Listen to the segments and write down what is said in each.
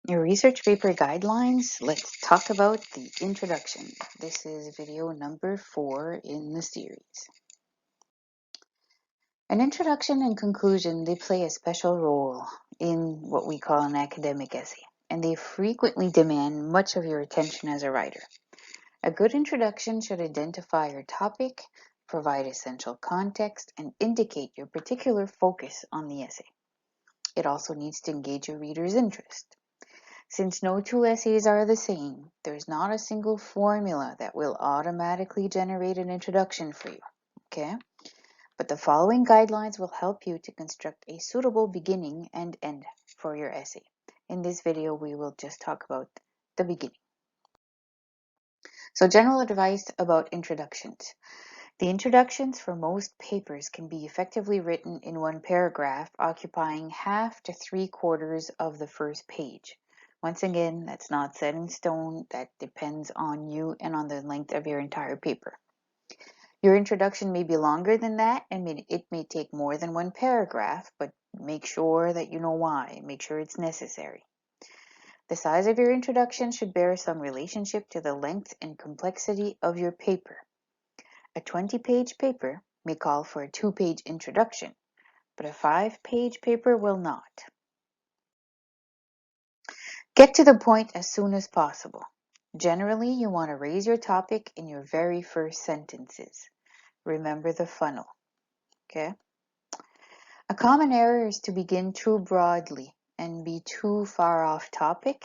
Your research paper guidelines, let's talk about the introduction. This is video number 4 in the series. An introduction and conclusion, they play a special role in what we call an academic essay, and they frequently demand much of your attention as a writer. A good introduction should identify your topic, provide essential context, and indicate your particular focus on the essay. It also needs to engage your reader's interest. Since no two essays are the same, there's not a single formula that will automatically generate an introduction for you, okay? But the following guidelines will help you to construct a suitable beginning and end for your essay. In this video, we will just talk about the beginning. So general advice about introductions. The introductions for most papers can be effectively written in one paragraph, occupying half to 3/4 of the first page. Once again, that's not set in stone. That depends on you and on the length of your entire paper. Your introduction may be longer than that, and it may take more than one paragraph, but make sure that you know why. Make sure it's necessary. The size of your introduction should bear some relationship to the length and complexity of your paper. A 20-page paper may call for a 2-page introduction, but a 5-page paper will not. Get to the point as soon as possible. Generally, you want to raise your topic in your very first sentences. Remember the funnel, okay? A common error is to begin too broadly and be too far off topic,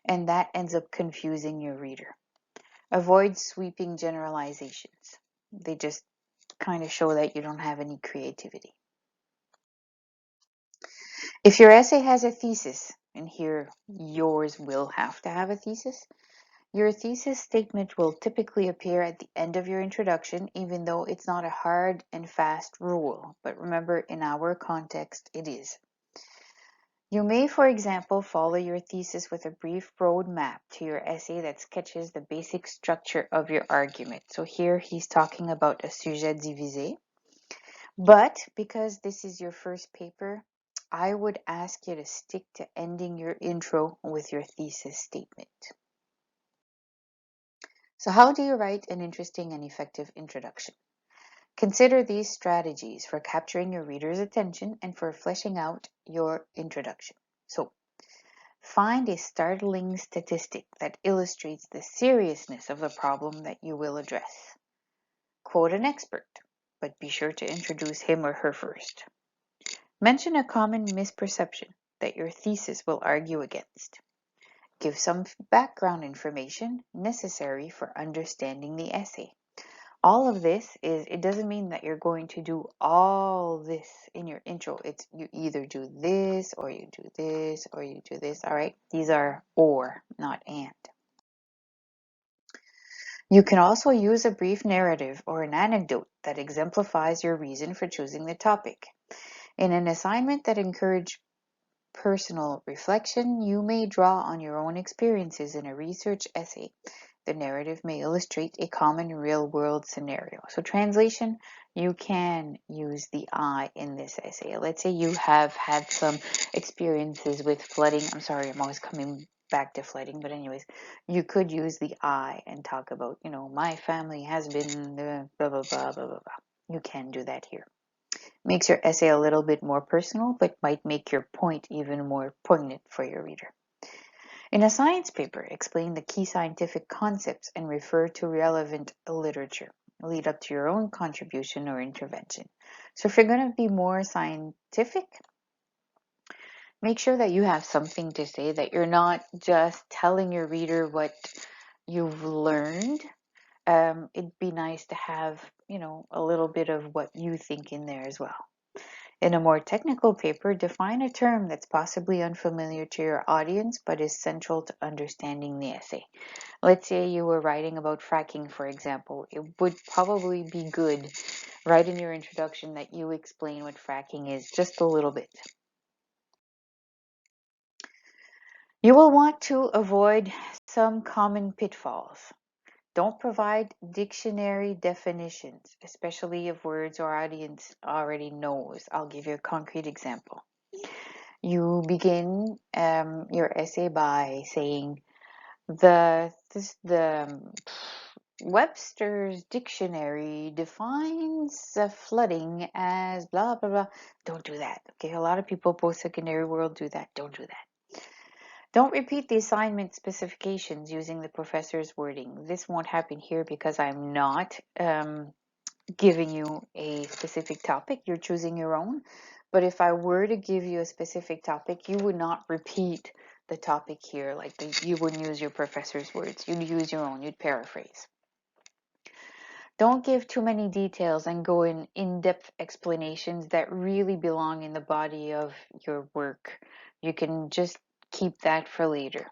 and that ends up confusing your reader. Avoid sweeping generalizations. They just kind of show that you don't have any creativity. If your essay has a thesis, and here yours will have to have a thesis, your thesis statement will typically appear at the end of your introduction, even though it's not a hard and fast rule. But remember, in our context, it is. You may, for example, follow your thesis with a brief roadmap to your essay that sketches the basic structure of your argument. So here he's talking about a sujet divisé. But because this is your first paper, I would ask you to stick to ending your intro with your thesis statement. So how do you write an interesting and effective introduction? Consider these strategies for capturing your reader's attention and for fleshing out your introduction. So, find a startling statistic that illustrates the seriousness of the problem that you will address. Quote an expert, but be sure to introduce him or her first. Mention a common misperception that your thesis will argue against. Give some background information necessary for understanding the essay. All of this it doesn't mean that you're going to do all this in your intro. It's you either do this or you do this or you do this, all right? These are or, not and. You can also use a brief narrative or an anecdote that exemplifies your reason for choosing the topic. In an assignment that encourages personal reflection, you may draw on your own experiences in a research essay. The narrative may illustrate a common real-world scenario. So translation, you can use the I in this essay. Let's say you have had some experiences with flooding. I'm sorry, I'm always coming back to flooding, but anyways, you could use the I and talk about, my family has been blah, blah, blah, blah, blah, blah. You can do that here. Makes your essay a little bit more personal, but might make your point even more poignant for your reader. In a science paper, explain the key scientific concepts and refer to relevant literature. Lead up to your own contribution or intervention. So if you're going to be more scientific, make sure that you have something to say, that you're not just telling your reader what you've learned. It'd be nice to have, a little bit of what you think in there as well. In a more technical paper, define a term that's possibly unfamiliar to your audience but is central to understanding the essay. Let's say you were writing about fracking, for example. It would probably be good right in your introduction that you explain what fracking is just a little bit. You will want to avoid some common pitfalls. Don't provide dictionary definitions, especially if words our audience already knows. I'll give you a concrete example. You begin your essay by saying the Webster's dictionary defines flooding as blah blah blah. Don't do that. Okay, a lot of people post-secondary world do that. Don't do that. Don't repeat the assignment specifications using the professor's wording. This won't happen here because I'm not giving you a specific topic. You're choosing your own. But if I were to give you a specific topic, you would not repeat the topic here. You wouldn't use your professor's words. You'd use your own. You'd paraphrase. Don't give too many details and go in in-depth explanations that really belong in the body of your work. You can just keep that for later.